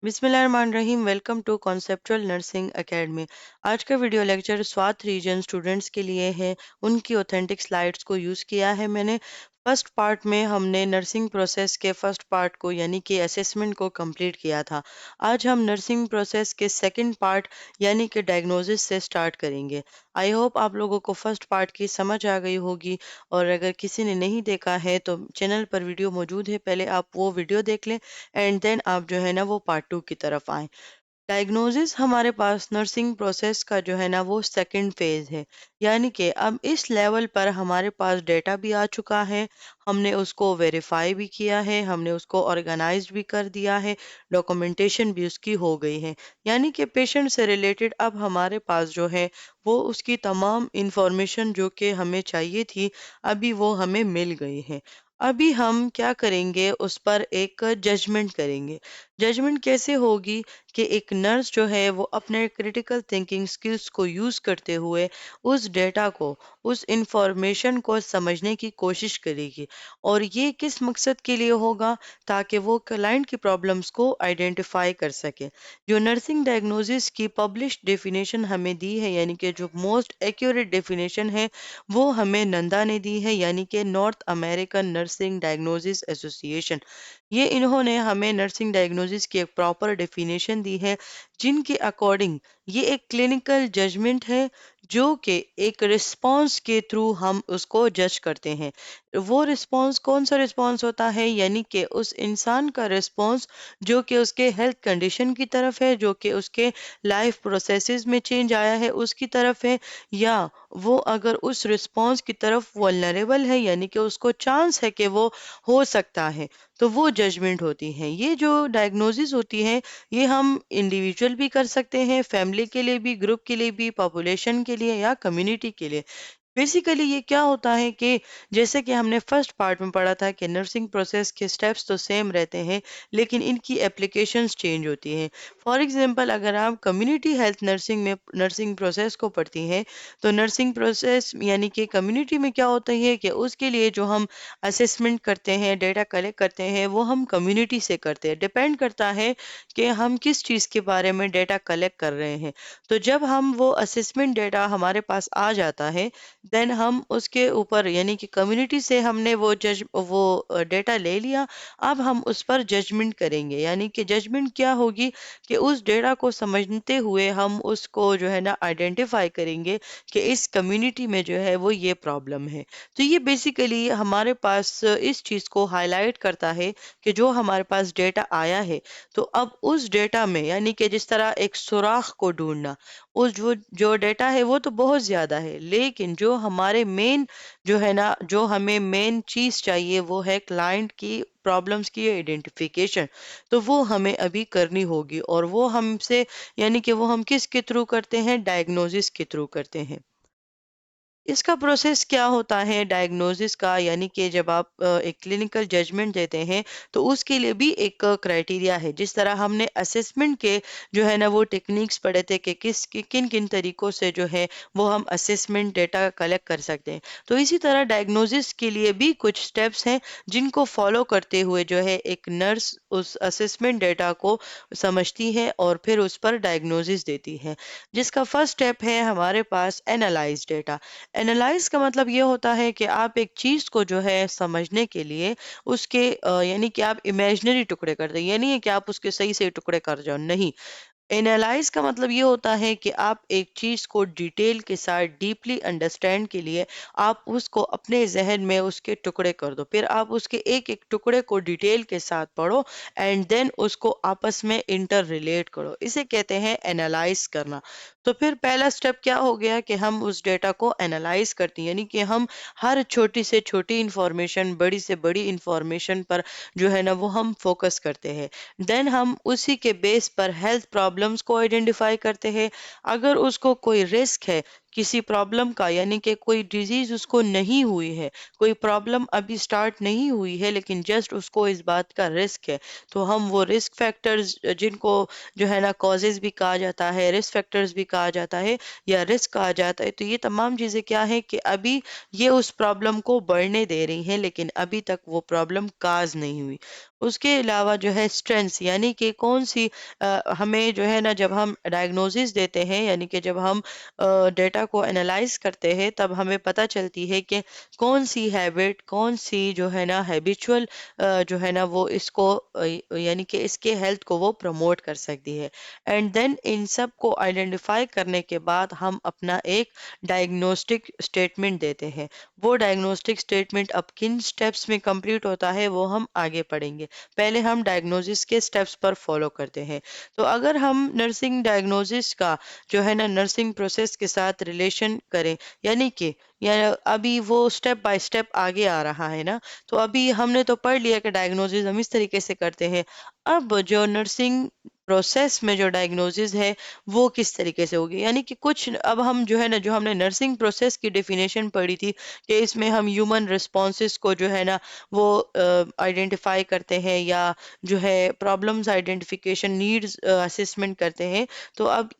बिस्मिल्लाहिर्रहमानिर्रहीम। Welcome to conceptual nursing academy. आज का video lecture Swat region students के लिए है। उनकी ऑथेंटिक स्लाइड्स को यूज़ किया है मैंने। फर्स्ट पार्ट में हमने नर्सिंग प्रोसेस के फर्स्ट पार्ट को यानी कि असेसमेंट को कंप्लीट किया था। आज हम नर्सिंग प्रोसेस के सेकंड पार्ट यानी कि डायग्नोसिस से स्टार्ट करेंगे। आई होप आप लोगों को फर्स्ट पार्ट की समझ आ गई होगी, और अगर किसी ने नहीं देखा है तो चैनल पर वीडियो मौजूद है, पहले आप वो वीडियो देख लें एंड देन आप जो है ना वो पार्ट 2 की तरफ आएँ। डायग्नोसिस हमारे पास नर्सिंग प्रोसेस का जो है ना वो सेकंड फेज है, यानी कि अब इस लेवल पर हमारे पास डेटा भी आ चुका है। हमने उसको वेरीफाई भी किया है, हमने उसको ऑर्गेनाइज भी कर दिया है, डॉक्यूमेंटेशन भी उसकी हो गई है। यानी कि पेशेंट से रिलेटेड अब हमारे पास जो है वो उसकी तमाम इंफॉर्मेशन जो कि हमें चाहिए थी, अभी वो हमें मिल गई है। अभी हम क्या करेंगे, उस पर एक जजमेंट करेंगे। जजमेंट कैसे होगी कि एक नर्स जो है वो अपने क्रिटिकल थिंकिंग स्किल्स को यूज़ करते हुए उस डेटा को, उस इंफॉर्मेशन को समझने की कोशिश करेगी। और ये किस मकसद के लिए होगा, ताकि वो क्लाइंट की प्रॉब्लम्स को आइडेंटिफाई कर सके। जो नर्सिंग डायग्नोसिस की पब्लिश्ड डेफिनेशन हमें दी है, यानी कि जो मोस्ट एक्यूरेट डेफिनेशन है, वो हमें नंदा ने दी है, यानी कि north American nursing diagnosis association. ये इन्होंने हमें नर्सिंग डायग्नोसिस की एक प्रॉपर डेफिनेशन दी है, जिनके अकॉर्डिंग ये एक क्लिनिकल जजमेंट है, जो कि एक रिस्पॉन्स के थ्रू हम उसको जज करते हैं। वो रिस्पॉन्स कौन सा रिस्पॉन्स होता है, यानी कि उस इंसान का रिस्पॉन्स जो कि उसके हेल्थ कंडीशन की तरफ है, जो कि उसके लाइफ प्रोसेसेस में चेंज आया है उसकी तरफ है, या वो अगर उस रिस्पॉन्स की तरफ वल्नरेबल है, यानी कि उसको चांस है कि वो हो सकता है, तो वो जजमेंट होती है। ये जो डायग्नोसिस होती है, ये हम इंडिविजुअल भी कर सकते हैं, फैमिली के लिए भी, ग्रुप के लिए भी, पॉपुलेशन के लिए या कम्युनिटी के लिए। बेसिकली ये क्या होता है कि जैसे कि हमने फर्स्ट पार्ट में पढ़ा था कि नर्सिंग प्रोसेस के स्टेप्स तो सेम रहते हैं, लेकिन इनकी एप्लीकेशंस चेंज होती हैं। फॉर एग्जांपल, अगर आप कम्युनिटी हेल्थ नर्सिंग में नर्सिंग प्रोसेस को पढ़ती हैं, तो नर्सिंग प्रोसेस यानी कि कम्युनिटी में क्या होता है कि उसके लिए जो हम असेसमेंट करते हैं, डेटा कलेक्ट करते हैं, वो हम कम्युनिटी से करते हैं। डिपेंड करता है कि हम किस चीज़ के बारे में डेटा कलेक्ट कर रहे हैं। तो जब हम वो असेसमेंट डेटा हमारे पास आ जाता है, देन हम उसके ऊपर यानी कि कम्युनिटी से हमने वो डेटा ले लिया। अब हम उस पर जजमेंट करेंगे, यानी कि जजमेंट क्या होगी कि उस डेटा को समझते हुए हम उसको जो है ना आइडेंटिफाई करेंगे कि इस कम्युनिटी में जो है वो ये प्रॉब्लम है। तो ये बेसिकली हमारे पास इस चीज़ को हाईलाइट करता है कि जो हमारे पास डेटा आया है, तो अब उस डेटा में यानी कि जिस तरह एक सुराख को ढूंढना, उस जो जो डेटा है वो तो बहुत ज़्यादा है, लेकिन जो हमारे मेन जो है ना, जो हमें मेन चीज़ चाहिए वो है क्लाइंट की प्रॉब्लम्स की आइडेंटिफिकेशन। तो वो हमें अभी करनी होगी, और वो हमसे यानी कि वो हम किस के थ्रू करते हैं, डायग्नोसिस के थ्रू करते हैं। इसका प्रोसेस क्या होता है डायग्नोसिस का, यानी कि जब आप एक क्लिनिकल जजमेंट देते हैं, तो उसके लिए भी एक क्राइटेरिया है। जिस तरह हमने असेसमेंट के जो है ना वो टेक्निक्स पढ़े थे कि किन किन तरीकों से जो है वो हम असेसमेंट डेटा कलेक्ट कर सकते हैं, तो इसी तरह डायग्नोसिस के लिए भी कुछ स्टेप्स हैं जिनको फॉलो करते हुए जो है एक नर्स उस असेसमेंट डेटा को समझती है और फिर उस पर डायग्नोसिस देती है। जिसका फर्स्ट स्टेप है हमारे पास एनालाइज डेटा। एनालाइज का मतलब ये होता है कि आप एक चीज को जो है समझने के लिए उसके यानी कि आप इमेजिनरी टुकड़े कर दें, ये नहीं है कि आप उसके सही से टुकड़े कर जाओ, नहीं। एनालाइज का मतलब ये होता है कि आप एक चीज को डिटेल के साथ डीपली अंडरस्टैंड के लिए आप उसको अपने जहन में उसके टुकड़े कर दो, फिर आप उसके एक एक टुकड़े को डिटेल के साथ पढ़ो एंड देन उसको आपस में इंटर रिलेट करो। इसे कहते हैं एनालाइज करना। तो फिर पहला स्टेप क्या हो गया कि हम उस डेटा को एनालाइज करते हैं, यानी कि हम हर छोटी से छोटी इंफॉर्मेशन, बड़ी से बड़ी इंफॉर्मेशन पर जो है ना वो हम फोकस करते हैं। देन हम उसी के बेस पर हेल्थ प्रॉब्लम्स को आइडेंटिफाई करते हैं। अगर उसको कोई रिस्क है किसी प्रॉब्लम का, यानी कि कोई डिजीज उसको नहीं हुई है, कोई प्रॉब्लम अभी स्टार्ट नहीं हुई है, लेकिन जस्ट उसको इस बात का रिस्क है, तो हम वो रिस्क फैक्टर्स जिनको जो है ना कॉजेज भी कहा जाता है, रिस्क फैक्टर्स भी कहा जाता है या रिस्क कहा जाता है, तो ये तमाम चीजें क्या है कि अभी ये उस प्रॉब्लम को बढ़ने दे रही हैं, लेकिन अभी तक वो प्रॉब्लम काज नहीं हुई। उसके अलावा जो है स्ट्रेंथ्स, यानी कि कौन सी हमें जो है ना जब हम डायग्नोसिस देते हैं, यानी कि जब हम डेटा को एनालाइज करते हैं, तब हमें पता चलती है कि कौन सी हैबिट, कौन सी जो है ना हैबिचुअल जो है ना वो इसको यानी कि इसके हेल्थ को वो प्रमोट कर सकती है। एंड देन इन सब को आइडेंटिफाई करने के बाद हम अपना एक डायग्नोस्टिक स्टेटमेंट देते हैं। वो डायग्नोस्टिक स्टेटमेंट अब किन स्टेप्स में कंप्लीट होता है वो हम आगे पढ़ेंगे। पहले हम डायग्नोसिस के स्टेप्स पर फॉलो करते हैं। तो अगर हम नर्सिंग डायग्नोसिस का जो है ना नर्सिंग प्रोसेस के साथ रिलेशन करें, यानी कि या अभी वो स्टेप बाय स्टेप आगे आ रहा है ना, तो अभी हमने तो पढ़ लिया कि डायग्नोसिस हम इस तरीके से करते हैं। अब जो नर्सिंग प्रोसेस में जो डायग्नोसिस है वो किस तरीके से होगी, यानी कि कुछ अब हम जो है ना जो हमने नर्सिंग प्रोसेस की डेफिनेशन पढ़ी थी कि इसमें हम ह्यूमन रिस्पॉन्सेस को जो है ना वो आइडेंटिफाई करते हैं या जो है प्रॉब्लम्स आइडेंटिफिकेशन नीड्स असेसमेंट करते हैं। तो अब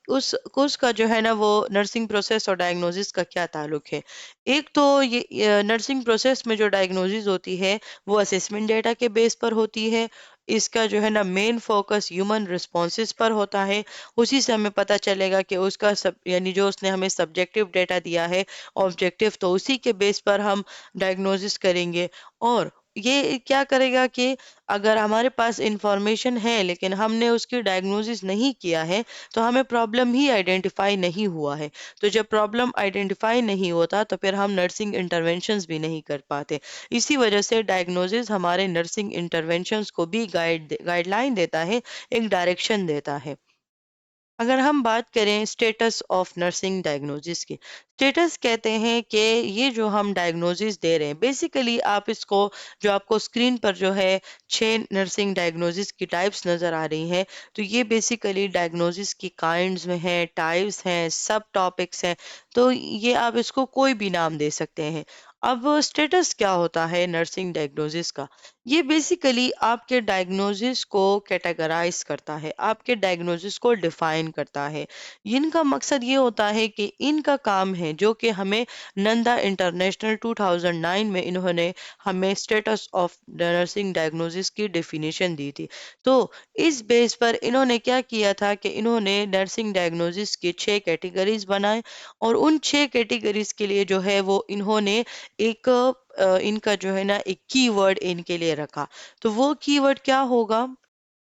उसका जो है ना वो नर्सिंग प्रोसेस और डायग्नोसिस का क्या ताल्लुक है। एक तो ये नर्सिंग प्रोसेस में जो डायग्नोसिस होती है वो असेसमेंट डेटा के बेस पर होती है। इसका जो है ना मेन फोकस ह्यूमन रिस्पॉन्सेस पर होता है। उसी से हमें पता चलेगा कि उसका सब, यानी जो उसने हमें सब्जेक्टिव डेटा दिया है ऑब्जेक्टिव, तो उसी के बेस पर हम डायग्नोसिस करेंगे। और ये क्या करेगा कि अगर हमारे पास इंफॉर्मेशन है लेकिन हमने उसकी डायग्नोसिस नहीं किया है, तो हमें प्रॉब्लम ही आइडेंटिफाई नहीं हुआ है। तो जब प्रॉब्लम आइडेंटिफाई नहीं होता तो फिर हम नर्सिंग इंटरवेंशंस भी नहीं कर पाते। इसी वजह से डायग्नोसिस हमारे नर्सिंग इंटरवेंशंस को भी गाइडलाइन देता है, एक डायरेक्शन देता है। अगर हम बात करें स्टेटस ऑफ नर्सिंग डायग्नोसिस की, स्टेटस कहते हैं कि ये जो हम डायग्नोसिस दे रहे हैं, बेसिकली आप इसको, जो आपको स्क्रीन पर जो है 6 नर्सिंग डायग्नोसिस की टाइप्स नजर आ रही हैं, तो ये बेसिकली डायग्नोसिस की काइंड्स में है, टाइप्स हैं, सब टॉपिक्स हैं। तो ये आप इसको कोई भी नाम दे सकते हैं। अब स्टेटस क्या होता है नर्सिंग डायग्नोसिस का? ये बेसिकली आपके डायग्नोसिस को कैटेगराइज करता है, आपके डायग्नोसिस को डिफाइन करता है। इनका मकसद ये होता है कि इनका काम है जो कि हमें नंदा इंटरनेशनल 2009 में इन्होंने हमें स्टेटस ऑफ नर्सिंग डायग्नोसिस की डेफिनेशन दी थी। तो इस बेस पर इन्होंने क्या किया था कि इन्होंने नर्सिंग डायग्नोसिस की 6 कैटेगरीज बनाए, और उन 6 कैटेगरीज के लिए जो है वो इन्होंने एक इनका जो है ना एक कीवर्ड इनके लिए रखा। तो वो कीवर्ड क्या होगा?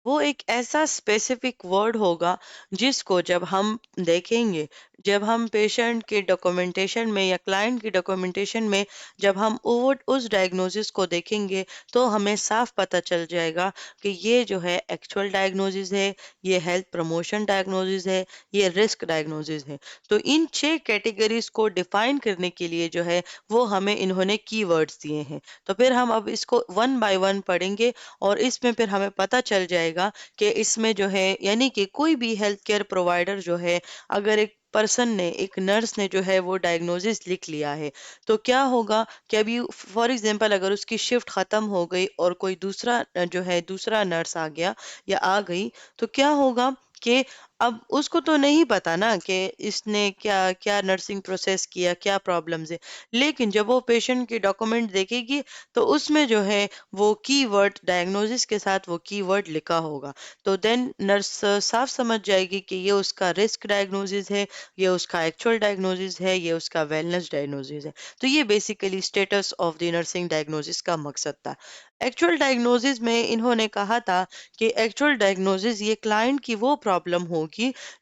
वो एक ऐसा स्पेसिफिक वर्ड होगा जिसको जब हम देखेंगे, जब हम पेशेंट के डॉक्यूमेंटेशन में या क्लाइंट की डॉक्यूमेंटेशन में जब हम वो उस डायग्नोसिस को देखेंगे, तो हमें साफ पता चल जाएगा कि ये जो है एक्चुअल डायग्नोसिस है, ये हेल्थ प्रमोशन डायग्नोसिस है, ये रिस्क डायग्नोसिस है। तो इन 6 कैटेगरीज को डिफाइन करने के लिए जो है वो हमें इन्होंने कीवर्ड्स दिए हैं। तो फिर हम अब इसको वन बाय वन पढ़ेंगे, और इसमें फिर हमें पता चल जाएगा कि इसमें जो है, यानी कि कोई भी हेल्थ केयर प्रोवाइडर जो है, अगर एक पर्सन ने, एक नर्स ने जो है वो डायग्नोसिस लिख लिया है, तो क्या होगा कि अभी फॉर एग्जांपल अगर उसकी शिफ्ट खत्म हो गई और कोई दूसरा जो है दूसरा नर्स आ गया या आ गई, तो क्या होगा कि अब उसको तो नहीं पता ना कि इसने क्या क्या नर्सिंग प्रोसेस किया, क्या प्रॉब्लम्स है। लेकिन जब वो पेशेंट के डॉक्यूमेंट देखेगी, तो उसमें जो है वो कीवर्ड डायग्नोसिस के साथ वो कीवर्ड लिखा होगा। तो देन नर्स साफ समझ जाएगी कि ये उसका रिस्क डायग्नोसिस है, ये उसका एक्चुअल डायग्नोसिस है, ये उसका वेलनेस डायग्नोसिस है। तो ये basically status of the nursing diagnosis का मकसद था। एक्चुअल डायग्नोसिस में इन्होंने कहा था कि एक्चुअल डायग्नोसिस ये क्लाइंट की वो प्रॉब्लम होगी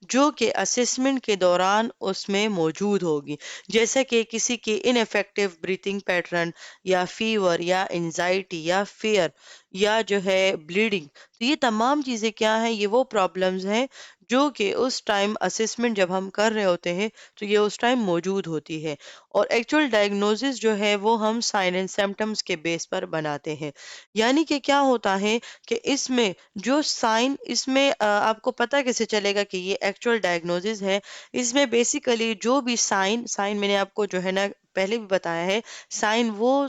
जो कि असेसमेंट के दौरान उसमें मौजूद होगी, जैसे कि किसी की इनफेक्टिव ब्रीथिंग पैटर्न या फीवर या एंजाइटी या फियर, یا جو ہے بلیڈنگ، تو یہ تمام چیزیں کیا ہیں، یہ وہ پرابلمز ہیں جو کہ اس ٹائم اسسمنٹ جب ہم کر رہے ہوتے ہیں تو یہ اس ٹائم موجود ہوتی ہے، اور ایکچوئل ڈائگنوزس جو ہے وہ ہم سائن اینڈ سمٹمز کے بیس پر بناتے ہیں۔ یعنی کہ کیا ہوتا ہے کہ اس میں جو سائن، اس میں آپ کو پتہ کیسے چلے گا کہ یہ ایکچوئل ڈائگنوزس ہے؟ اس میں بیسیکلی جو بھی سائن میں نے آپ کو جو ہے نا پہلے بھی بتایا ہے، سائن وہ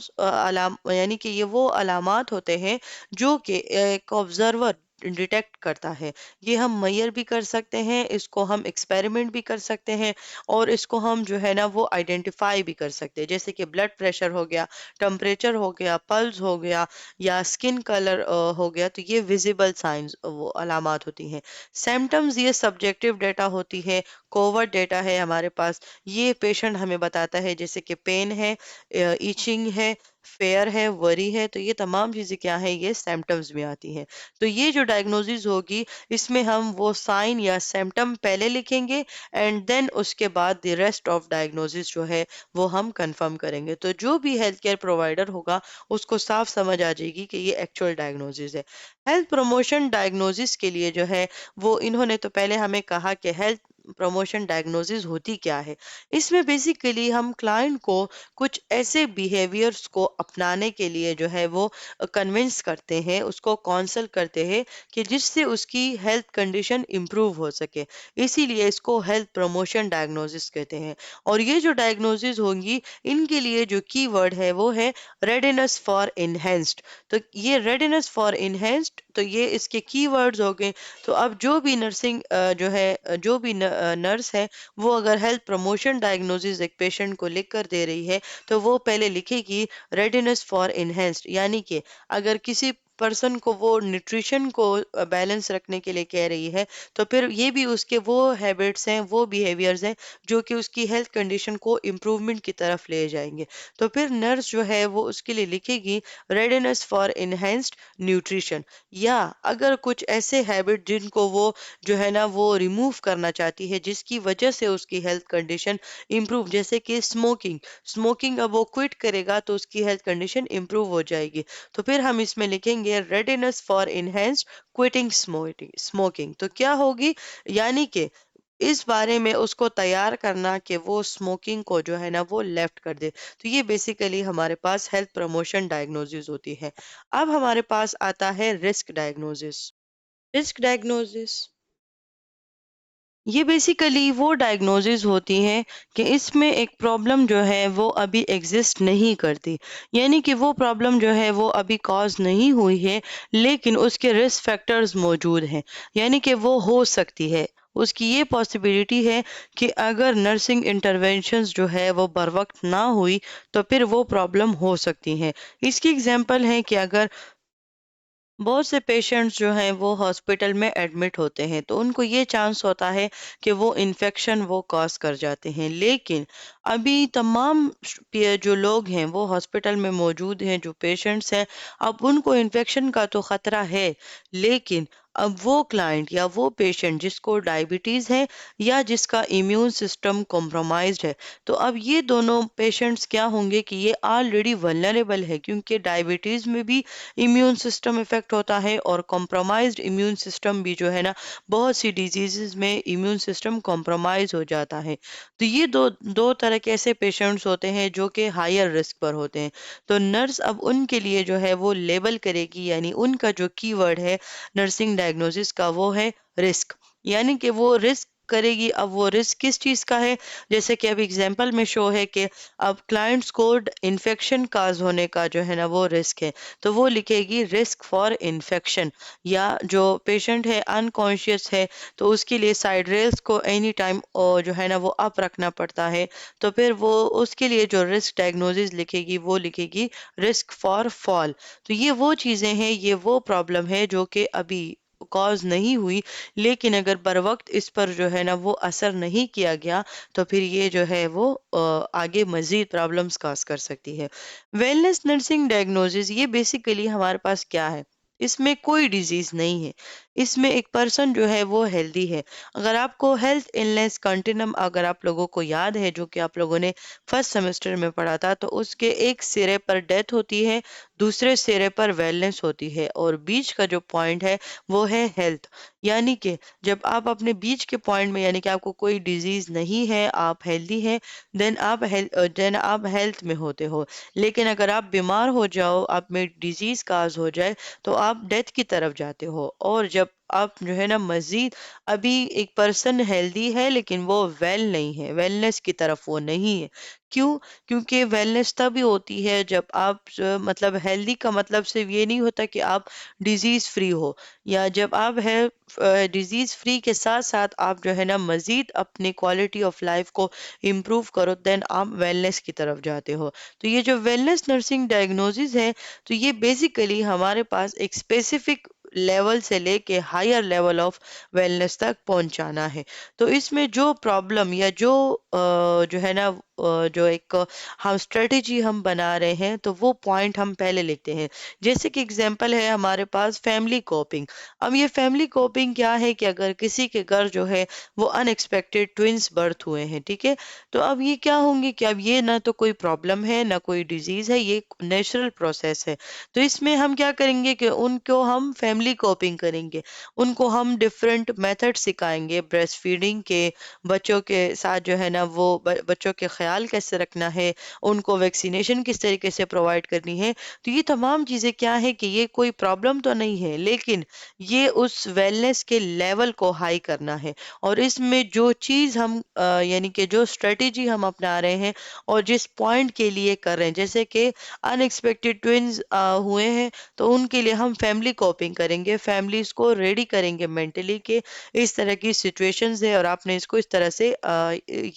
یعنی کہ یہ وہ علامات ہوتے ہیں جو کہ ایک آبزرور ڈیٹیکٹ کرتا ہے۔ یہ ہم میئر بھی کر سکتے ہیں، اس کو ہم ایکسپیریمنٹ بھی کر سکتے ہیں، اور اس کو ہم جو ہے نا وہ آئیڈینٹیفائی بھی کر سکتے ہیں، جیسے کہ بلڈ پریشر ہو گیا، ٹمپریچر ہو گیا، پلس ہو گیا، یا اسکن کلر ہو گیا، تو یہ ویزیبل سائنز وہ علامات ہوتی ہیں۔ سیمٹمز یہ سبجیکٹیو ڈیٹا ہوتی ہے، کوورٹ ڈیٹا ہے ہمارے پاس، یہ پیشنٹ ہمیں بتاتا ہے، جیسے کہ پین ہے، ایچنگ ہے، فیئر ہے، وری ہے، تو یہ تمام چیزیں کیا ہیں، یہ سیمٹمز میں آتی ہیں۔ تو یہ جو ڈائگنوزز ہوگی، اس میں ہم وہ سائن یا سیمٹم پہلے لکھیں گے، اینڈ دین اس کے بعد دی ریسٹ آف ڈائگنوزز جو ہے وہ ہم کنفرم کریں گے۔ تو جو بھی ہیلتھ کیئر پرووائڈر ہوگا اس کو صاف سمجھ آ جائے گی کہ یہ ایکچوئل ڈائگنوزز ہے۔ ہیلتھ پروموشن ڈائگنوزز کے لیے جو ہے وہ انہوں نے تو پہلے ہمیں کہا کہ ہیلتھ پروموشن ڈائگنوزز ہوتی کیا ہے۔ اس میں بیسیکلی ہم کلائنٹ کو کچھ ایسے بیہیویئرس کو اپنانے کے لیے جو ہے وہ کنونس کرتے ہیں، اس کو کونسل کرتے ہیں کہ جس سے اس کی ہیلتھ کنڈیشن امپروو ہو سکے، اسی لیے اس کو ہیلتھ پروموشن ڈائگنوزس کہتے ہیں۔ اور یہ جو ڈائگنوزز ہوں گی، ان کے لیے جو کی ورڈ ہے وہ ہے ریڈینس فار انہینسڈ۔ تو یہ ریڈینس فار انہینسڈ، تو یہ اس کے کی ورڈز ہو گئے۔ تو اب جو بھی نرسنگ جو ہے جو بھی نرس ہے، وہ اگر ہیلتھ پروموشن ڈائگنوزز ایک پیشنٹ کو لکھ کر دے رہی ہے تو وہ پہلے لکھے گی ریڈینس فار انہینسڈ، یعنی کہ اگر کسی پرسن کو وہ نیوٹریشن کو بیلنس رکھنے کے لیے کہہ رہی ہے، تو پھر یہ بھی اس کے وہ ہیبٹس ہیں، وہ بیہیویئرز ہیں جو کہ اس کی ہیلتھ کنڈیشن کو امپروومنٹ کی طرف لے جائیں گے۔ تو پھر نرس جو ہے وہ اس کے لیے لکھے گی ریڈینس فار انہینسڈ نیوٹریشن۔ یا اگر کچھ ایسے ہیبٹ جن کو وہ جو ہے نا وہ ریموو کرنا چاہتی ہے، جس کی وجہ سے اس کی ہیلتھ کنڈیشن امپروو، جیسے کہ اسموکنگ اب وہ کوئٹ کرے گا تو اس کی ہیلتھ کنڈیشن امپروو ہو جائے گی، تو پھر ہم اس میں لکھیں گے readiness for enhanced quitting smoking. تو کیا ہوگی، یعنی کہ اس بارے میں اس کو تیار کرنا کہ وہ اسموکنگ کو جو ہے نا وہ لیفٹ کر دے۔ تو یہ بیسیکلی ہمارے پاس ہیلتھ پروموشن ڈائگنوزز ہوتی ہے۔ اب ہمارے پاس آتا ہے رسک ڈائگنوزز۔ رسک ڈائگنوزز یہ بیسیکلی وہ ڈائگنوزز ہوتی ہیں کہ اس میں ایک پرابلم جو ہے وہ ابھی ایگزسٹ نہیں کرتی، یعنی کہ وہ پرابلم جو ہے وہ ابھی کاز نہیں ہوئی ہے، لیکن اس کے رسک فیکٹرز موجود ہیں، یعنی کہ وہ ہو سکتی ہے۔ اس کی یہ پاسبلٹی ہے کہ اگر نرسنگ انٹرونشنز جو ہے وہ بر وقت نہ ہوئی تو پھر وہ پرابلم ہو سکتی ہیں۔ اس کی اگزامپل ہے کہ اگر بہت سے پیشنٹس جو ہیں وہ ہاسپٹل میں ایڈمٹ ہوتے ہیں تو ان کو یہ چانس ہوتا ہے کہ وہ انفیکشن وہ کاز کر جاتے ہیں، لیکن ابھی تمام جو لوگ ہیں وہ ہاسپٹل میں موجود ہیں، جو پیشنٹس ہیں، اب ان کو انفیکشن کا تو خطرہ ہے، لیکن اب وہ کلائنٹ یا وہ پیشنٹ جس کو ڈائبٹیز ہے یا جس کا امیون سسٹم کمپرومائزڈ ہے، تو اب یہ دونوں پیشنٹس کیا ہوں گے کہ یہ آلریڈی ولنریبل ہے، کیونکہ ڈائبٹیز میں بھی امیون سسٹم افیکٹ ہوتا ہے، اور کمپرومائزڈ امیون سسٹم بھی جو ہے نا بہت سی ڈیزیزز میں امیون سسٹم کمپرومائز ہو جاتا ہے۔ تو یہ دو طرح کے ایسے پیشنٹس ہوتے ہیں جو کہ ہائر رسک پر ہوتے ہیں۔ تو نرس اب ان کے لیے جو ہے وہ لیبل کرے گی، یعنی ان کا جو کی ورڈ ہے نرسنگ ڈائگنوسس کا وہ ہے رسک، یعنی کہ وہ رسک کرے گی۔ اب وہ رسک کس چیز کا ہے، جیسے کہ اب اگزامپل میں شو ہے کہ اب کلائنٹس کو انفیکشن کاز ہونے کا جو ہے نا وہ رسک ہے، تو وہ لکھے گی رسک فار انفیکشن۔ یا جو پیشنٹ ہے انکانشیس ہے تو اس کے لیے سائڈ ریلز کو اینی ٹائم جو ہے نا وہ اپ رکھنا پڑتا ہے، تو پھر وہ اس کے لیے جو رسک ڈائگنوزز لکھے گی وہ لکھے گی رسک فار فال۔ تو یہ وہ چیزیں ہیں، یہ وہ پرابلم ہے جو کہ ابھی کاز نہیں ہوئی، لیکن اگر بر وقت اس پر جو ہے نا وہ اثر نہیں کیا گیا تو پھر یہ جو ہے وہ آگے مزید پرابلمز کاز کر سکتی ہے۔ ویلنس نرسنگ ڈائگنوزز یہ بیسیکلی ہمارے پاس کیا ہے، اس میں کوئی ڈیزیز نہیں ہے، اس میں ایک پرسن جو ہے وہ ہیلدی ہے۔ اگر آپ کو ہیلتھ النیس کنٹینم اگر آپ لوگوں کو یاد ہے جو کہ آپ لوگوں نے فرسٹ سیمسٹر میں پڑھا تھا، تو اس کے ایک سرے پر ڈیتھ ہوتی ہے، دوسرے سرے پر ویلنس ہوتی ہے، اور بیچ کا جو پوائنٹ ہے وہ ہے ہیلتھ۔ یعنی کہ جب آپ اپنے بیچ کے پوائنٹ میں، یعنی کہ آپ کو کوئی ڈیزیز نہیں ہے، آپ ہیلدی ہیں، دین آپ ہیلتھ میں ہوتے ہو۔ لیکن اگر آپ بیمار ہو جاؤ، آپ میں ڈیزیز کاز ہو جائے، تو آپ ڈیتھ کی طرف جاتے ہو۔ اور جب آپ جو ہے نا مزید ابھی ایک پرسن ہیلدی ہے لیکن وہ ویل نہیں ہے، ویلنس کی طرف وہ نہیں ہے۔ کیوں؟ کیونکہ ویلنس تبھی ہوتی ہے جب آپ مطلب ہیلدی کا مطلب صرف یہ نہیں ہوتا کہ آپ ڈیزیز فری ہو، یا جب آپ ہے ڈیزیز فری کے ساتھ ساتھ آپ جو ہے نا مزید اپنی کوالٹی آف لائف کو امپروو کرو، دین آپ ویلنس کی طرف جاتے ہو۔ تو یہ جو ویلنس نرسنگ ڈائگنوزز ہے، تو یہ بیسیکلی ہمارے پاس ایک اسپیسیفک لیول سے لے کے ہائر لیول آف ویلنس تک پہنچانا ہے۔ تو اس میں جو پرابلم یا جو ہے نا جو ایک ہم اسٹریٹجی ہم بنا رہے ہیں، تو وہ پوائنٹ ہم پہلے لکھتے ہیں۔ جیسے کہ اگزامپل ہے ہمارے پاس فیملی کوپنگ۔ اب یہ فیملی کوپنگ کیا ہے کہ اگر کسی کے گھر جو ہے وہ ان ایکسپیکٹڈ ٹوینس برتھ ہوئے ہیں، ٹھیک ہے، تو اب یہ کیا ہوں گے کہ اب یہ نہ تو کوئی پرابلم ہے نہ کوئی ڈیزیز ہے، یہ نیچرل پروسیس ہے۔ تو اس میں ہم کیا کریں گے کہ ان کو ہم فیملی کوپنگ کریں گے، ان کو ہم ڈفرینٹ میتھڈ سکھائیں گے بریسٹ فیڈنگ کے، بچوں کے ساتھ جو ہے نا وہ بچوں کے خیال کیسے رکھنا ہے، ان کو ویکسینیشن کس طریقے سے پرووائڈ کرنی ہے۔ تو یہ تمام چیزیں کیا ہے کہ یہ کوئی پرابلم تو نہیں ہے، لیکن یہ اس ویلنس کے لیول کو ہائی کرنا ہے۔ اور اس میں جو چیز ہم یعنی کہ جو اسٹریٹجی ہم اپنا رہے ہیں اور جس پوائنٹ کے لیے کر رہے ہیں، جیسے کہ ان ایکسپیکٹڈ ٹوینز ہوئے ہیں، تو ان کے لیے ہم فیملی کوپنگ کریں گے، فیملیز کو ریڈی کریں گے مینٹلی کہ اس طرح کی سچویشنز ہے اور آپ نے اس کو اس طرح سے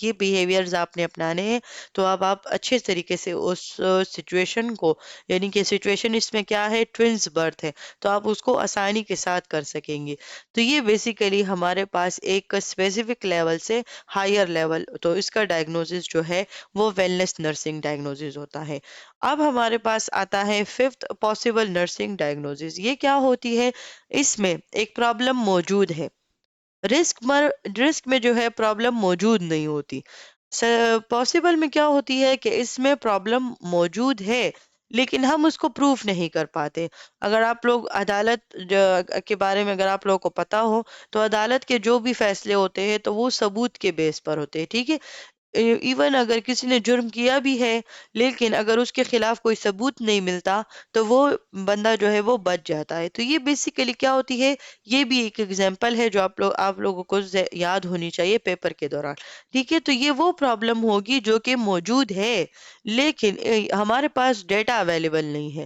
یہ بیہیویئرز آپ نے اپنانے ہیں، تو اب آپ اچھے طریقے سے اس سچویشن کو، یعنی کہ سچویشن اس میں کیا ہے، ٹوینز برتھ ہے، تو آپ اس کو آسانی کے ساتھ کر سکیں گے۔ تو یہ بیسیکلی ہمارے پاس ایک اسپیسیفک لیول سے ہائر لیول، تو اس کا ڈائگنوزس جو ہے وہ ویلنس نرسنگ ڈائگنوزس ہوتا ہے۔ اب ہمارے پاس آتا ہے ففتھ پاسبل نرسنگ ڈائگنوزس۔ یہ کیا ہوتی ہے؟ اس میں ایک پرابلم موجود ہے، رسک میں جو ہے پرابلم موجود نہیں ہوتی۔ پاسبل میں کیا ہوتی ہے کہ اس میں پرابلم موجود ہے لیکن ہم اس کو پروف نہیں کر پاتے۔ اگر آپ لوگ عدالت کے بارے میں اگر آپ لوگوں کو پتا ہو، تو عدالت کے جو بھی فیصلے ہوتے ہیں تو وہ ثبوت کے بیس پر ہوتے ہیں، ٹھیک ہے۔ ایون اگر کسی نے جرم کیا بھی ہے لیکن اگر اس کے خلاف کوئی ثبوت نہیں ملتا، تو وہ بندہ جو ہے وہ بچ جاتا ہے۔ تو یہ بیسیکلی کیا ہوتی ہے، یہ بھی ایک ایگزامپل ہے جو آپ لوگوں کو یاد ہونی چاہیے پیپر کے دوران، ٹھیک ہے۔ تو یہ وہ پرابلم ہوگی جو کہ موجود ہے لیکن ہمارے پاس ڈیٹا اویلیبل نہیں ہے۔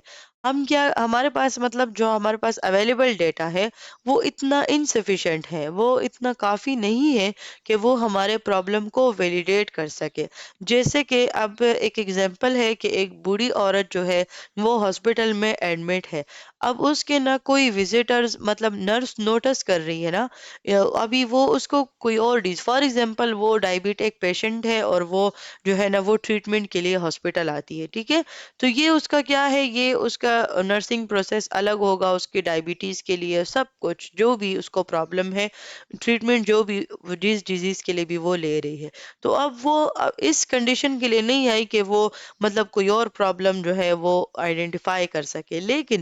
ہمارے پاس مطلب جو ہمارے پاس اویلیبل ڈیٹا ہے وہ اتنا انسفیشینٹ ہے، وہ اتنا کافی نہیں ہے کہ وہ ہمارے پرابلم کو ویلیڈیٹ کر سکے۔ جیسے کہ اب ایک ایگزامپل ہے کہ ایک بوڑھی عورت جو ہے وہ ہاسپٹل میں ایڈمٹ ہے، اب اس کے نہ کوئی وزٹرز مطلب نرس نوٹس کر رہی ہے نا، ابھی وہ اس کو کوئی اور فار ایگزامپل وہ ڈائبیٹک پیشنٹ ہے اور وہ جو ہے نا وہ ٹریٹمنٹ کے لیے ہاسپٹل آتی ہے، ٹھیک ہے۔ تو یہ اس کا کیا ہے، یہ اس کا نرسنگ پروسیس الگ ہوگا، اس کی ڈائبٹیز کے لیے سب کچھ جو بھی اس کو پرابلم ہے، ٹریٹمنٹ جو بھی جس ڈیزیز کے لیے بھی وہ لے رہی ہے۔ تو اب وہ اس کنڈیشن کے لیے نہیں آئی کہ وہ مطلب کوئی اور پرابلم جو ہے وہ آئیڈینٹیفائی کر سکے، لیکن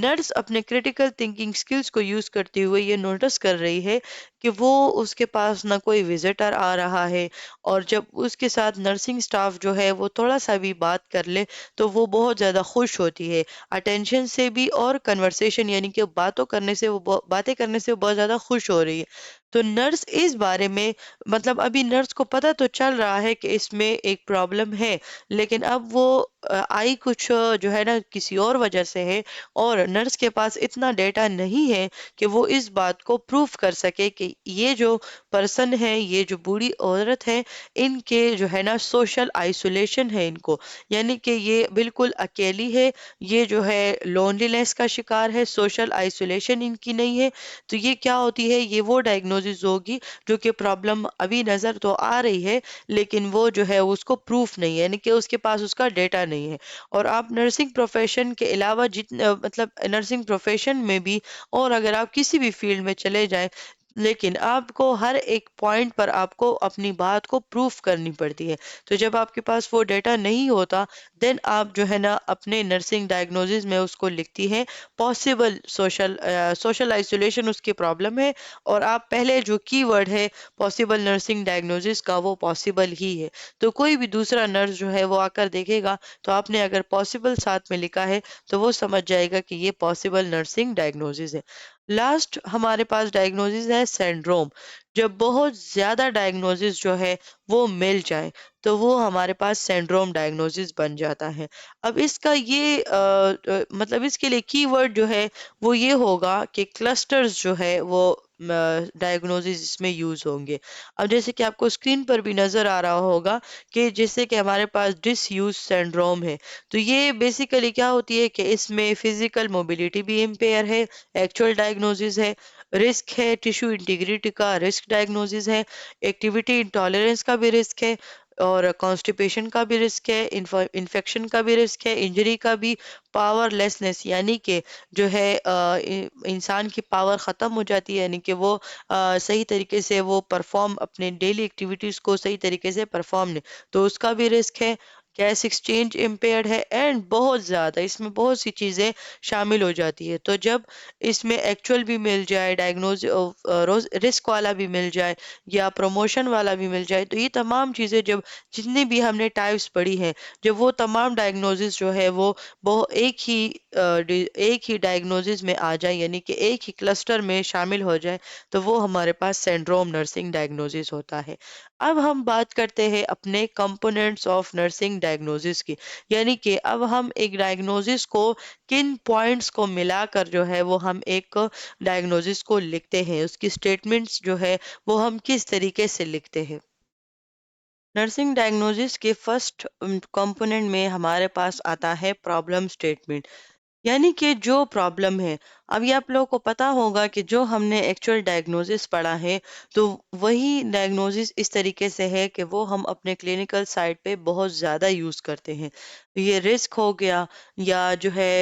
نرس اپنے کریٹیکل تھنکنگ سکلز کو یوز کرتے ہوئے یہ نوٹس کر رہی ہے کہ وہ اس کے پاس نہ کوئی وزٹر آ رہا ہے، اور جب اس کے ساتھ نرسنگ سٹاف جو ہے وہ تھوڑا سا بھی بات کر لے تو وہ بہت زیادہ خوش ہوتی ہے، اٹینشن سے بھی اور کنورسیشن یعنی کہ باتیں کرنے سے وہ بہت زیادہ خوش ہو رہی ہے۔ تو نرس اس بارے میں مطلب ابھی نرس کو پتہ تو چل رہا ہے کہ اس میں ایک پرابلم ہے، لیکن اب وہ آئی کچھ جو ہے نا کسی اور وجہ سے ہے، اور نرس کے پاس اتنا ڈیٹا نہیں ہے کہ وہ اس بات کو پروف کر سکے کہ یہ جو پرسن ہے، یہ جو بوڑھی عورت ہے، ان کے جو ہے نا سوشل آئسولیشن ہے ان کو، یعنی کہ یہ بالکل اکیلی ہے، یہ جو ہے لونلینس کا شکار ہے، سوشل آئسولیشن ان کی نہیں ہے۔ تو یہ کیا ہوتی ہے، یہ وہ ڈائگنوزس डायग्नोसिस होगी जो कि प्रॉब्लम अभी नज़र तो आ रही है, लेकिन वो जो है उसको प्रूफ नहीं है, यानी कि उसके पास उसका डेटा नहीं है। और आप नर्सिंग प्रोफेशन के अलावा मतलब नर्सिंग प्रोफेशन में भी, और अगर आप किसी भी फील्ड में चले जाएं, लेकिन आपको हर एक पॉइंट पर आपको अपनी बात को प्रूफ करनी पड़ती है। तो जब आपके पास वो डेटा नहीं होता, देन आप जो है ना अपने नर्सिंग डायग्नोसिस में उसको लिखती है पॉसिबल सोशल आइसोलेशन उसकी प्रॉब्लम है, और आप पहले जो कीवर्ड है पॉसिबल नर्सिंग डायग्नोसिस का, वो पॉसिबल ही है। तो कोई भी दूसरा नर्स जो है वो आकर देखेगा, तो आपने अगर पॉसिबल साथ में लिखा है तो वो समझ जाएगा कि ये पॉसिबल नर्सिंग डायग्नोसिस है। लास्ट हमारे पास डायग्नोसिस है सिंड्रोम। जब बहुत ज्यादा डायग्नोसिस जो है वो मिल जाए, तो वो हमारे पास सिंड्रोम डायग्नोसिस बन जाता है। अब इसका ये मतलब इसके लिए कीवर्ड जो है वो ये होगा कि क्लस्टर्स जो है वो डायग्नोसिस इसमें यूज होंगे। अब जैसे कि आपको स्क्रीन पर भी नजर आ रहा होगा कि जैसे कि हमारे पास डिसयूज सिंड्रोम है, तो ये बेसिकली क्या होती है कि इसमें फिजिकल मोबिलिटी भी इम्पेयर है, एक्चुअल डायग्नोसिस है, रिस्क है, टिश्यू इंटीग्रिटी का रिस्क डायग्नोसिस है, एक्टिविटी इंटॉलरेंस का भी रिस्क है, और कॉन्स्टिपेशन का भी रिस्क है, इन्फेक्शन का भी रिस्क है, इंजरी का भी, पावरलेसनेस यानी कि जो है इंसान की पावर ख़त्म हो जाती है, यानी कि वो सही तरीके से वो परफॉर्म अपने डेली एक्टिविटीज़ को सही तरीके से परफॉर्म नहीं, तो उसका भी रिस्क है। गैस एक्सचेंज इम्पेयर्ड है, एंड बहुत ज़्यादा इसमें बहुत सी चीज़ें शामिल हो जाती है। तो जब इसमें एक्चुअल भी मिल जाए, डायग्नोज रिस्क वाला भी मिल जाए, या प्रमोशन वाला भी मिल जाए, तो ये तमाम चीज़ें जब जितनी भी हमने टाइप्स पढ़ी हैं, जब वो तमाम डायग्नोसिस जो है वो एक ही डायग्नोसिस में आ जाए, यानी कि एक ही क्लस्टर में शामिल हो जाए, तो वो हमारे पास सिंड्रोम नर्सिंग डायग्नोसिस होता है। अब हम बात करते हैं अपने कंपोनेंट्स ऑफ नर्सिंग डायग्नोसिस की, यानी कि अब हम एक डायग्नोसिस को किन पॉइंट्स को मिलाकर जो है वो हम एक डायग्नोसिस को लिखते हैं, उसकी स्टेटमेंट्स जो है वो हम किस तरीके से लिखते हैं। नर्सिंग डायग्नोसिस के फर्स्ट कंपोनेंट में हमारे पास आता है प्रॉब्लम स्टेटमेंट, यानी कि जो प्रॉब्लम है। अभी आप लोगों को पता होगा कि जो हमने एक्चुअल डायग्नोसिस पढ़ा है, तो वही डायग्नोसिस इस तरीके से है कि वो हम अपने क्लिनिकल साइट पे बहुत ज़्यादा यूज़ करते हैं। ये रिस्क हो गया, या जो है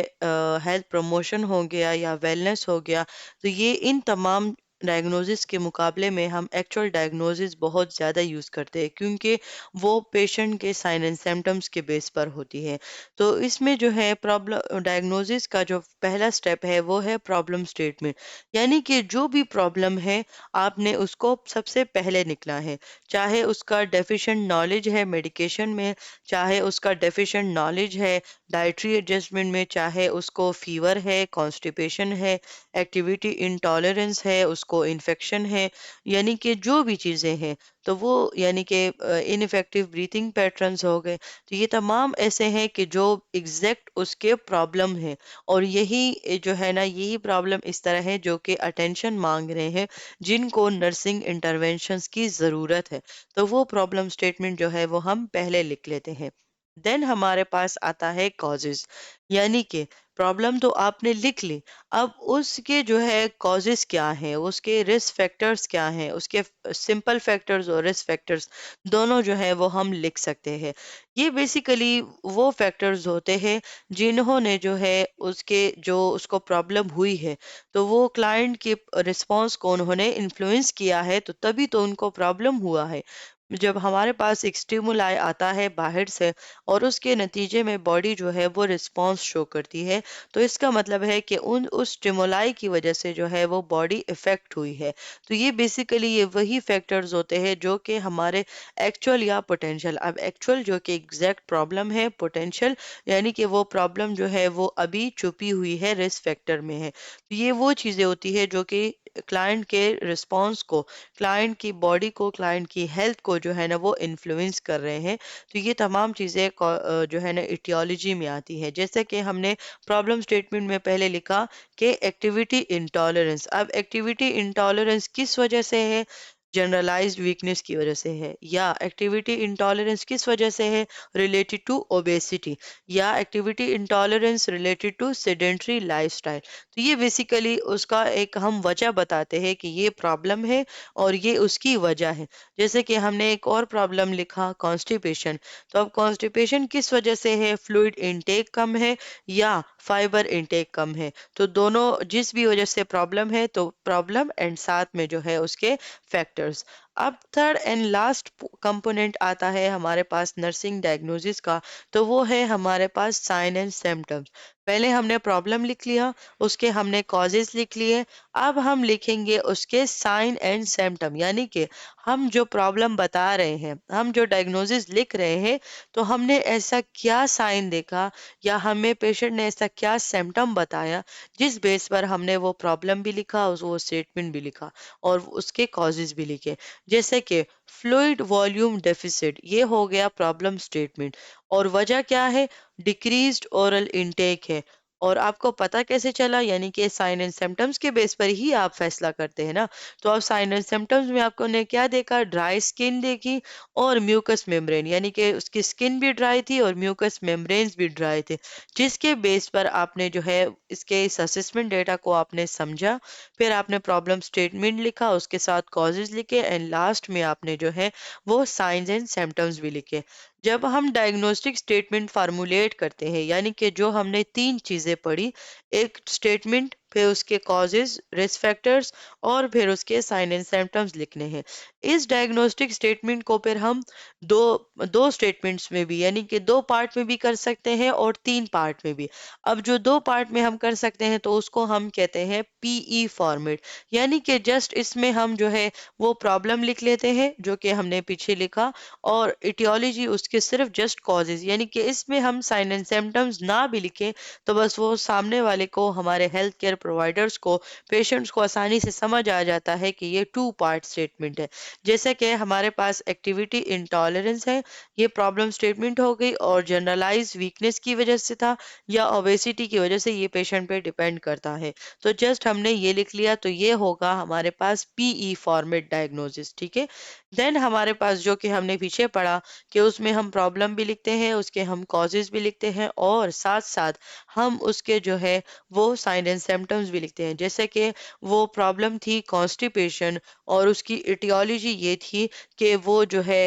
हेल्थ प्रमोशन हो गया, या वेलनेस हो गया, तो ये इन तमाम डायग्नोसिस के मुकाबले में हम एक्चुअल डायग्नोसिस बहुत ज़्यादा यूज़ करते हैं, क्योंकि वो पेशेंट के साइन एंड सिम्टम्स के बेस पर होती है। तो इसमें जो है प्रॉब्लम डायग्नोसिस का जो पहला स्टेप है वो है प्रॉब्लम स्टेटमेंट, यानी कि जो भी प्रॉब्लम है आपने उसको सबसे पहले निकला है, चाहे उसका डेफिशिएंट नॉलेज है मेडिकेशन में, चाहे उसका डेफिशिएंट नॉलेज है डाइटरी एडजस्टमेंट में, चाहे उसको फीवर है, कॉन्स्टिपेशन है, एक्टिविटी इंटॉलरेंस है, उसको इन्फेक्शन है, यानी कि जो भी चीज़ें हैं, तो वो यानी कि इनफेक्टिव ब्रीथिंग पैटर्न्स हो गए। तो ये तमाम ऐसे हैं कि जो एग्जैक्ट उसके प्रॉब्लम है, और यही जो है ना यही प्रॉब्लम इस तरह है जो कि अटेंशन मांग रहे हैं, जिनको नर्सिंग इंटरवेंशंस की ज़रूरत है। तो वो प्रॉब्लम स्टेटमेंट जो है वो हम पहले लिख लेते हैं। देन हमारे पास आता है कॉजेज, यानी कि प्रॉब्लम तो आपने लिख ली, अब उसके जो है कॉजेज क्या हैं, उसके रिस्क फैक्टर्स क्या हैं, उसके सिंपल फैक्टर्स और रिस्क फैक्टर्स दोनों जो है वो हम लिख सकते हैं। ये बेसिकली वो फैक्टर्स होते हैं जिन्होंने जो है उसके जो उसको प्रॉब्लम हुई है, तो वो क्लाइंट के रिस्पॉन्स को उन्होंने इन्फ्लुएंस किया है, तो तभी तो उनको प्रॉब्लम हुआ है। जब हमारे पास एक स्टिमुलाई आता है बाहर से, और उसके नतीजे में बॉडी जो है वो रिस्पॉन्स शो करती है, तो इसका मतलब है कि उन उस स्टिमुलाई की वजह से जो है वो बॉडी इफेक्ट हुई है। तो ये बेसिकली ये वही फैक्टर्स होते हैं जो कि हमारे एक्चुअल या पोटेंशियल, अब एक्चुअल जो कि एग्जैक्ट प्रॉब्लम है, पोटेंशियल यानी कि वो प्रॉब्लम जो है वो अभी छुपी हुई है, रिस्क फैक्टर में है। तो ये वो चीज़ें होती है जो कि क्लाइंट के रिस्पॉन्स को, क्लाइंट की बॉडी को, क्लाइंट की हेल्थ को जो है ना वो इन्फ्लुएंस कर रहे हैं। तो ये तमाम चीज़ें जो है ना इटियोलॉजी में आती है, जैसे कि हमने प्रॉब्लम स्टेटमेंट में पहले लिखा कि एक्टिविटी इंटॉलरेंस। अब एक्टिविटी इंटॉलरेंस किस वजह से है, जनरलाइज्ड वीकनेस की वजह से है, या एक्टिविटी इंटॉलरेंस किस वजह से है, रिलेटेड टू ओबेसिटी, या activity intolerance related to sedentary lifestyle. तो ये बेसिकली उसका एक हम वजह बताते हैं कि ये प्रॉब्लम है और ये उसकी वजह है। जैसे कि हमने एक और प्रॉब्लम लिखा, कॉन्स्टिपेशन। तो अब कॉन्स्टिपेशन किस वजह से है, फ्लूइड इनटेक कम है या फाइबर इनटेक कम है। तो दोनों जिस भी वजह से प्रॉब्लम है, तो प्रॉब्लम एंड साथ में जो है उसके फैक्टर्स। अब थर्ड एंड लास्ट कंपोनेंट आता है हमारे पास नर्सिंग डायग्नोसिस का। तो वो है हमारे पास साइन एंड सिम्टम्स। पहले हमने प्रॉब्लम लिख लिया, उसके हमने कॉजेज लिख लिए। अब हम लिखेंगे उसके साइन एंड सिम्टम, यानी कि हम जो प्रॉब्लम बता रहे हैं, हम जो डायग्नोसिस लिख रहे हैं, तो हमने ऐसा क्या साइन देखा या हमें पेशेंट ने ऐसा क्या सिम्टम बताया जिस बेस पर हमने वो प्रॉब्लम भी लिखा, वो स्टेटमेंट भी लिखा और उसके कॉजेज भी लिखे। जैसे कि फ्लूइड वॉल्यूम डेफिसिट, ये हो गया प्रॉब्लम स्टेटमेंट, और वजह क्या है, डिक्रीज्ड ओरल इनटेक है। और आपको पता कैसे चला, यानी कि साइन एंड सिम्टम्स के बेस पर ही आप फैसला करते हैं ना। तो अब साइन एंड सिम्टम्स में आपको ने क्या देखा, ड्राई स्किन देखी और म्यूकस मेम्ब्रेन, यानी कि उसकी स्किन भी ड्राई थी और म्यूकस मेम्ब्रेन्स भी ड्राई थे, जिसके बेस पर आपने जो है इसके इस असेसमेंट डेटा को आपने समझा। फिर आपने प्रॉब्लम स्टेटमेंट लिखा, उसके साथ कॉजेज लिखे एंड लास्ट में आपने जो है वो साइंस एंड सिम्टम्स भी लिखे। जब हम डायग्नोस्टिक स्टेटमेंट फार्मूलेट करते हैं, यानी कि जो हमने तीन चीजें पढ़ी, एक स्टेटमेंट, फिर उसके कॉजेज, रिस्क फैक्टर्स और फिर उसके साइन एंड सिम्टम्स लिखने हैं। इस डायग्नोस्टिक स्टेटमेंट को फिर हम दो दो स्टेटमेंट्स में भी, यानी कि दो पार्ट में भी कर सकते हैं और तीन पार्ट में भी। अब जो दो पार्ट में हम कर सकते हैं तो उसको हम कहते हैं पीई फॉर्मेट, यानी कि जस्ट इसमें हम जो है वो प्रॉब्लम लिख लेते हैं जो कि हमने पीछे लिखा, और इटियोलॉजी उसके सिर्फ जस्ट कॉजेज, यानी कि इसमें हम साइन एंड सिम्टम्स ना भी लिखें तो बस वो सामने वाले को, हमारे हेल्थ केयर प्रोवाइडर्स को, पेशेंट्स को आसानी से समझ आ जाता है कि ये टू पार्ट स्टेटमेंट है। जैसे कि हमारे पास एक्टिविटी इंटॉलरेंस है, ये प्रॉब्लम स्टेटमेंट हो गई, और जनरलाइज वीकनेस की वजह से था या ओबेसिटी की वजह से, ये पेशेंट पे डिपेंड करता है। तो जस्ट हमने ये लिख लिया, तो ये होगा हमारे पास पीई फॉर्मेट डायग्नोसिस, ठीक है। देन हमारे पास जो कि हमने पीछे पढ़ा कि उसमें हम प्रॉब्लम भी लिखते हैं, उसके हम कॉजेज भी लिखते हैं और साथ साथ हम उसके जो है वो साइन एंड सिम्टम्स भी लिखते हैं। जैसे कि वो प्रॉब्लम थी कॉन्स्टिपेशन, और उसकी इटियोलॉजी ये थी कि वो जो है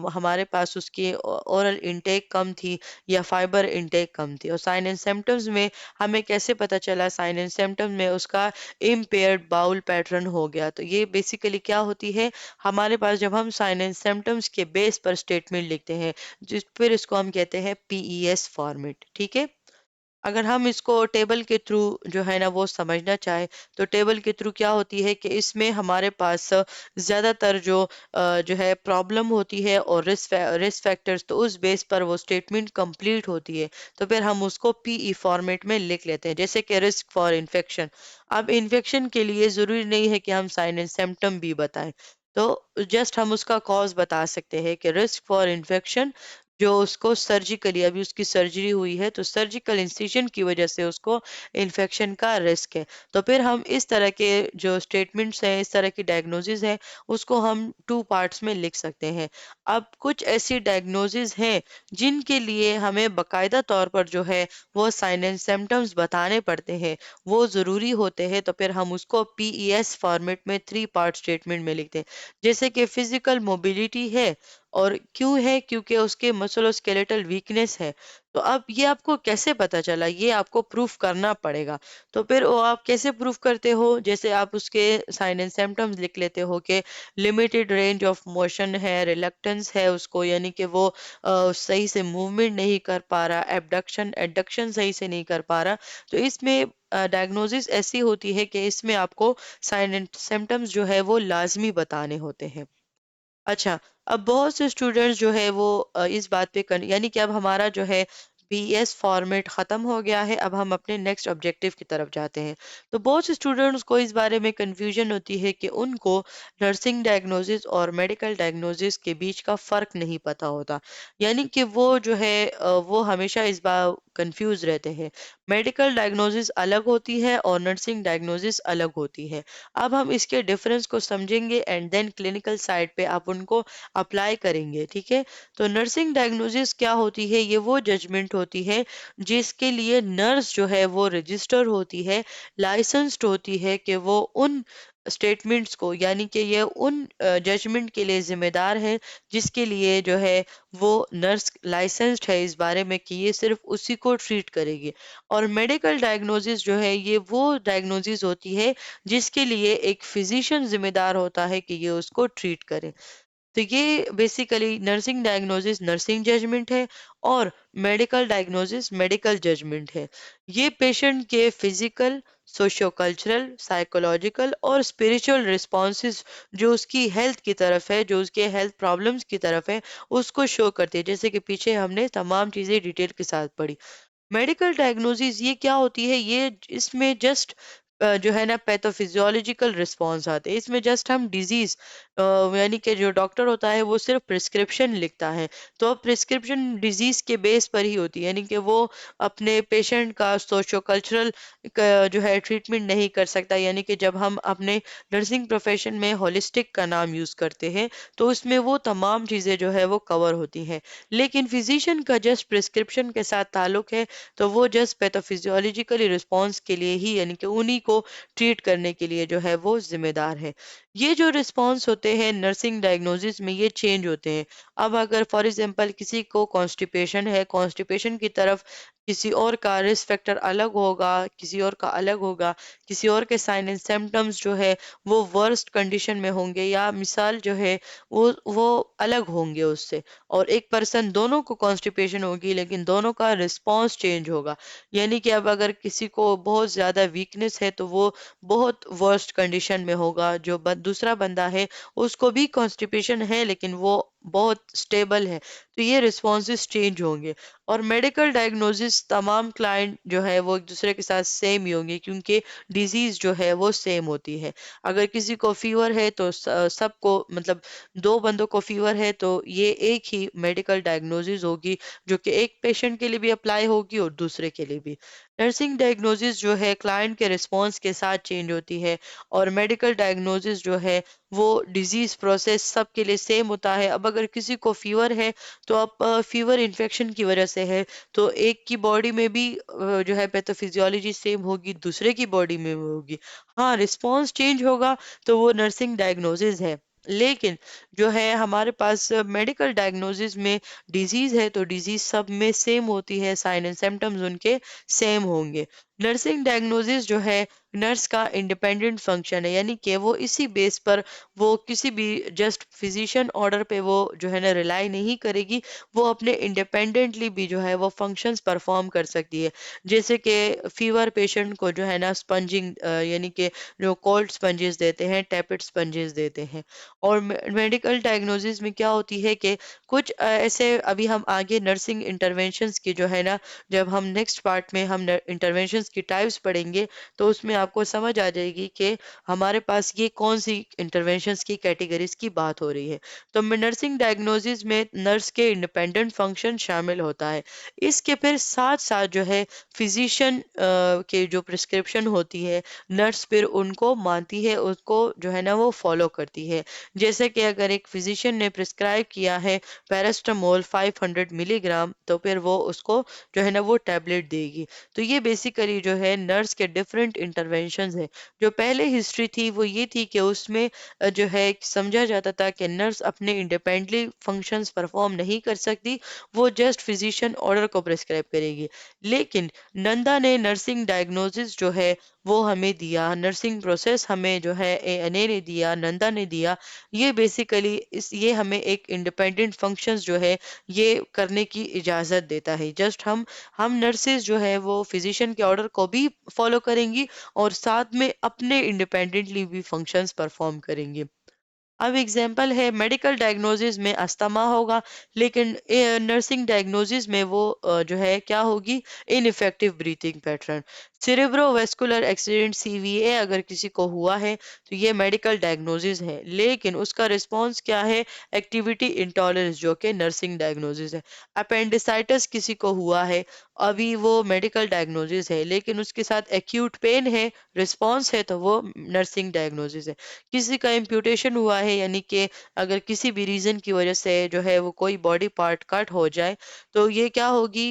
हमारे पास उसकी ओरल इंटेक कम थी या फाइबर इंटेक कम थी। और साइन एंड सिम्टम्स में हमें कैसे पता चला, साइन एंड सिम्टम्स में उसका इम्पेयर्ड बाउल पैटर्न हो गया। तो ये बेसिकली क्या होती है, हमारे पास जब हम साइन एंड सिम्टम्स के बेस पर स्टेटमेंट लिखते हैं, जिस फिर इसको हम कहते हैं पीईएस फॉर्मेट, ठीक है। अगर हम इसको टेबल के थ्रू जो है ना वो समझना चाहे, तो टेबल के थ्रू क्या होती है कि इसमें हमारे पास ज्यादातर जो है प्रॉब्लम होती है और रिस्क फैक्टर्स, तो उस बेस पर वो स्टेटमेंट कंप्लीट होती है। तो फिर हम उसको पीई फॉर्मेट में लिख लेते हैं। जैसे कि रिस्क फॉर इन्फेक्शन, अब इन्फेक्शन के लिए जरूरी नहीं है कि हम साइन एंड सिम्टम भी बताएं, तो जस्ट हम उसका कॉज बता सकते हैं कि रिस्क फॉर इन्फेक्शन, जो उसको सर्जिकली, अभी उसकी सर्जरी हुई है तो सर्जिकल इंसिजन की वजह से उसको इन्फेक्शन का रिस्क है। तो फिर हम इस तरह के जो स्टेटमेंट्स हैं, इस तरह की डायग्नोसिस है, उसको हम टू पार्ट्स में लिख सकते हैं। अब कुछ ऐसी डायग्नोसिस हैं जिनके लिए हमें बकायदा तौर पर जो है वो साइन एंड सिम्टम्स बताने पड़ते हैं, वो जरूरी होते हैं, तो फिर हम उसको पीईएस फॉर्मेट में थ्री पार्ट स्टेटमेंट में लिखते हैं। जैसे कि फिजिकल मोबिलिटी है, और क्यों है, क्योंकि उसके मस्कुलोस्केलेटल वीकनेस है। तो अब ये आपको कैसे पता चला, ये आपको प्रूफ करना पड़ेगा। तो फिर वो आप कैसे प्रूफ करते हो, जैसे आप उसके साइन एंड सिम्टम्स लिख लेते हो कि लिमिटेड रेंज ऑफ मोशन है, रिलक्टेंस है उसको, यानी कि वो सही से मूवमेंट नहीं कर पा रहा, एबडक्शन एडक्शन सही से नहीं कर पा रहा। तो इसमें डायग्नोसिस ऐसी होती है कि इसमें आपको साइन एंड सिम्टम्स जो है वो लाजमी बताने होते हैं। अच्छा, अब बहुत से स्टूडेंट्स जो है वो इस बात पे यानी कि अब हमारा जो है बीएस फॉर्मेट खत्म हो गया है, अब हम अपने नेक्स्ट ऑब्जेक्टिव की तरफ जाते हैं। तो बहुत से स्टूडेंट्स को इस बारे में कंफ्यूजन होती है कि उनको नर्सिंग डायग्नोसिस और मेडिकल डायग्नोसिस के बीच का फर्क नहीं पता होता, यानी कि वो जो है वो हमेशा इस बात कंफ्यूज रहते हैं। मेडिकल डायग्नोसिस अलग होती है और नर्सिंग डायग्नोसिस अलग होती है। अब हम इसके डिफरेंस को समझेंगे एंड देन क्लिनिकल साइड पे आप उनको अप्लाई करेंगे, ठीक है। तो नर्सिंग डायग्नोसिस क्या होती है? ये वो जजमेंट होती है जिसके लिए नर्स जो है वो रजिस्टर होती है, लाइसेंस्ड होती है कि वो उन स्टेटमेंट्स को, यानी कि ये उन जजमेंट के लिए जिम्मेदार है जिसके लिए जो है वो नर्स लाइसेंस्ड है इस बारे में कि ये सिर्फ उसी को ट्रीट करेगी। और मेडिकल डायग्नोसिस जो है ये वो डायग्नोसिस होती है जिसके लिए एक फिजिशियन जिम्मेदार होता है कि ये उसको ट्रीट करे। तो ये basically nursing diagnosis nursing judgement है और मेडिकल डायग्नोसिस मेडिकल जजमेंट है। ये पेशेंट के फिजिकल, सोशियो कल्चरल, साइकोलॉजिकल और स्पिरिचुअल रिस्पॉन्सेज जो उसकी हेल्थ की तरफ है, जो उसके हेल्थ प्रॉब्लम्स की तरफ है, उसको शो करती है, जैसे कि पीछे हमने तमाम चीजें डिटेल के साथ पढ़ी। मेडिकल डायग्नोसिस ये क्या होती है? ये इसमें जस्ट जो है ना पैथोफिजियोलॉजिकल रिस्पॉन्स आते हैं। इसमें जस्ट हम डिजीज यानी कि जो डॉक्टर होता है वो सिर्फ प्रिस्क्रिप्शन लिखता है। तो अब प्रिस्क्रिप्शन डिजीज के बेस पर ही होती है, यानी कि वो अपने पेशेंट का सोशो कल्चरल जो है ट्रीटमेंट नहीं कर सकता। यानी कि जब हम अपने नर्सिंग प्रोफेशन में होलिस्टिक का नाम यूज करते हैं तो उसमें वो तमाम चीजें जो है वो कवर होती हैं। लेकिन फिजिशियन का जस्ट प्रिस्क्रिप्शन के साथ ताल्लुक है, तो वो जस्ट पैथोफिजियोलॉजिकली रिस्पॉन्स के लिए ही, यानी कि उन्हीं को ट्रीट करने के लिए जो है वो जिम्मेदार है। ये जो रिस्पॉन्स होते हैं नर्सिंग डायग्नोसिस में ये चेंज होते हैं। अब अगर फॉर एग्जांपल किसी को कॉन्स्टिपेशन है, कॉन्स्टिपेशन की तरफ किसी और का रिस्क फैक्टर अलग होगा, किसी और का अलग होगा, किसी और के साइन एंड सिम्टम्स जो है वो वर्स्ट कंडीशन में होंगे, या मिसाल जो है वो अलग होंगे उससे। और एक पर्सन दोनों को कॉन्स्टिपेशन होगी लेकिन दोनों का रिस्पॉन्स चेंज होगा। यानी कि अब अगर किसी को बहुत ज्यादा वीकनेस है तो वो बहुत वर्स्ट कंडीशन में होगा, जो दूसरा बंदा है उसको भी कॉन्स्टिपेशन है लेकिन वो बहुत स्टेबल है। तो ये रिस्पॉन्सेस चेंज होंगे। और मेडिकल डायग्नोसिस तमाम क्लाइंट जो है वो एक दूसरे के साथ सेम ही होंगे क्योंकि डिजीज जो है वो सेम होती है। अगर किसी को फीवर है तो सबको, मतलब दो बंदों को फीवर है तो ये एक ही मेडिकल डायग्नोसिस होगी जो कि एक पेशेंट के लिए भी अप्लाई होगी और दूसरे के लिए भी। नर्सिंग डायग्नोसिस जो है क्लाइंट के रिस्पॉन्स के साथ चेंज होती है और मेडिकल डायग्नोसिस जो है वो डिजीज प्रोसेस सबके लिए सेम होता है। अब अगर किसी को फीवर है तो अब फीवर इन्फेक्शन की वजह से है तो एक की बॉडी में भी जो है पैथोफिजियोलॉजी सेम होगी, दूसरे की बॉडी में भी होगी। हाँ, रिस्पॉन्स चेंज होगा तो वो नर्सिंग डायग्नोसिस है। लेकिन जो है हमारे पास मेडिकल डायग्नोसिस में डिजीज है तो डिजीज सब में सेम होती है, साइन एंड सिम्टम्स उनके सेम होंगे। नर्सिंग डायग्नोसिस जो है नर्स का इंडिपेंडेंट फंक्शन है, यानी कि वो इसी बेस पर वो किसी भी जस्ट फिजिशियन ऑर्डर पे वो जो है ना रिलाई नहीं करेगी, वो अपने इंडिपेंडेंटली भी जो है वो फंक्शंस परफॉर्म कर सकती है। जैसे कि फीवर पेशेंट को जो है ना स्पंजिंग, यानी कि जो कोल्ड स्पंजेस देते हैं, टैपेट स्पंजेस देते हैं। और मेडिकल डायग्नोसिस में क्या होती है कि कुछ ऐसे, अभी हम आगे नर्सिंग इंटरवेंशंस की जो है ना, जब हम नेक्स्ट पार्ट में हम इंटरवेंशंस की टाइप्स पढ़ेंगे तो उसमें आपको समझ आ जाएगी कि हमारे पास ये कौन सी इंटरवेंशंस की कैटेगरीज की बात हो रही है। तो नर्सिंग डायग्नोसिस में नर्स के इंडिपेंडेंट फंक्शन शामिल होता है। इसके फिर साथ साथ जो है फिजिशियन के जो प्रिस्क्रिप्शन होती है नर्स फिर उनको मानती है, उसको जो है ना वो फॉलो करती है। जैसे कि अगर एक फिजिशियन ने प्रिस्क्राइब किया है पैरास्टामोल 500 मिलीग्राम तो फिर वो उसको जो है ना वो टैबलेट देगी। तो ये बेसिकली जो है नर्स के डिफरेंट इंटरवेंशंस हैं। जो पहले हिस्ट्री थी वो ये थी कि उसमें जो है समझा जाता था कि नर्स अपने इंडिपेंडेंटली फंक्शंस परफॉर्म नहीं कर सकती, वो जस्ट फिजिशियन ऑर्डर को प्रिस्क्राइब करेगी। लेकिन नंदा ने नर्सिंग डायग्नोसिस जो है वो हमें दिया, नर्सिंग प्रोसेस हमें जो है एएनए ने दिया, नंदा ने दिया। ये बेसिकली ये हमें एक इंडिपेंडेंट फंक्शंस जो है ये करने की इजाजत देता है। जस्ट हम नर्सेज जो है वो फिजिशियन के ऑर्डर को भी फॉलो करेंगी और साथ में अपने इंडिपेंडेंटली भी फंक्शंस परफॉर्म करेंगी। अब एग्जाम्पल है मेडिकल डायग्नोसिस में अस्थमा होगा, लेकिन नर्सिंग डायग्नोसिस में वो जो है क्या होगी, ineffective breathing pattern. Cerebrovascular accident CVA अगर किसी को हुआ है तो ये मेडिकल डायग्नोसिस है, लेकिन उसका रिस्पॉन्स क्या है? एक्टिविटी इंटॉलरेंस, जो कि नर्सिंग डायग्नोसिस है। अपेंडिसाइटिस किसी को हुआ है, अभी वो मेडिकल डायग्नोसिस है, लेकिन उसके साथ एक्यूट पेन है, रिस्पॉन्स है, तो वो नर्सिंग डायग्नोसिस है। किसी का इम्प्यूटेशन हुआ है, यानी कि अगर किसी भी रीजन की वजह से जो है वो कोई बॉडी पार्ट कट हो जाए, तो ये क्या होगी?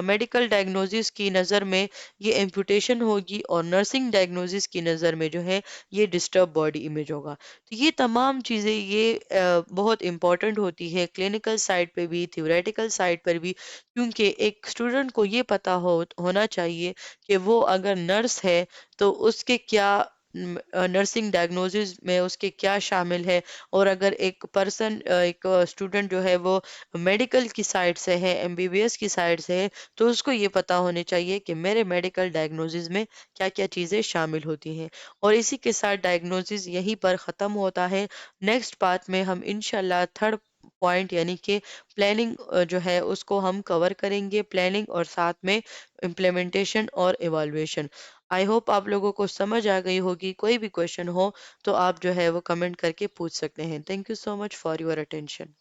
मेडिकल डायग्नोसिस की नज़र में ये एम्पुटेशन होगी, और नर्सिंग डायग्नोसिस की नज़र में जो है ये डिस्टर्ब बॉडी इमेज होगा। तो ये तमाम चीज़ें ये बहुत इंपॉर्टेंट होती है क्लिनिकल साइड पे भी, थ्योरेटिकल साइड पर भी, क्योंकि एक स्टूडेंट को ये पता होना चाहिए कि वो अगर नर्स है तो उसके क्या नर्सिंग डायग्नोसिस में उसके क्या शामिल है। और अगर एक पर्सन, एक स्टूडेंट जो है वो मेडिकल की साइड से है, एमबीबीएस की साइड से है, तो उसको ये पता होने चाहिए कि मेरे मेडिकल डायग्नोसिस में क्या क्या चीज़ें शामिल होती हैं। और इसी के साथ डायग्नोसिस यहीं पर ख़त्म होता है। नेक्स्ट पार्ट में हम इंशाल्लाह थर्ड पॉइंट यानी कि प्लानिंग जो है उसको हम कवर करेंगे, प्लानिंग और साथ में इम्प्लीमेंटेशन और इवैल्यूएशन। आई होप आप लोगों को समझ आ गई होगी। कोई भी क्वेश्चन हो तो आप जो है वो कमेंट करके पूछ सकते हैं। Thank you so much for your attention.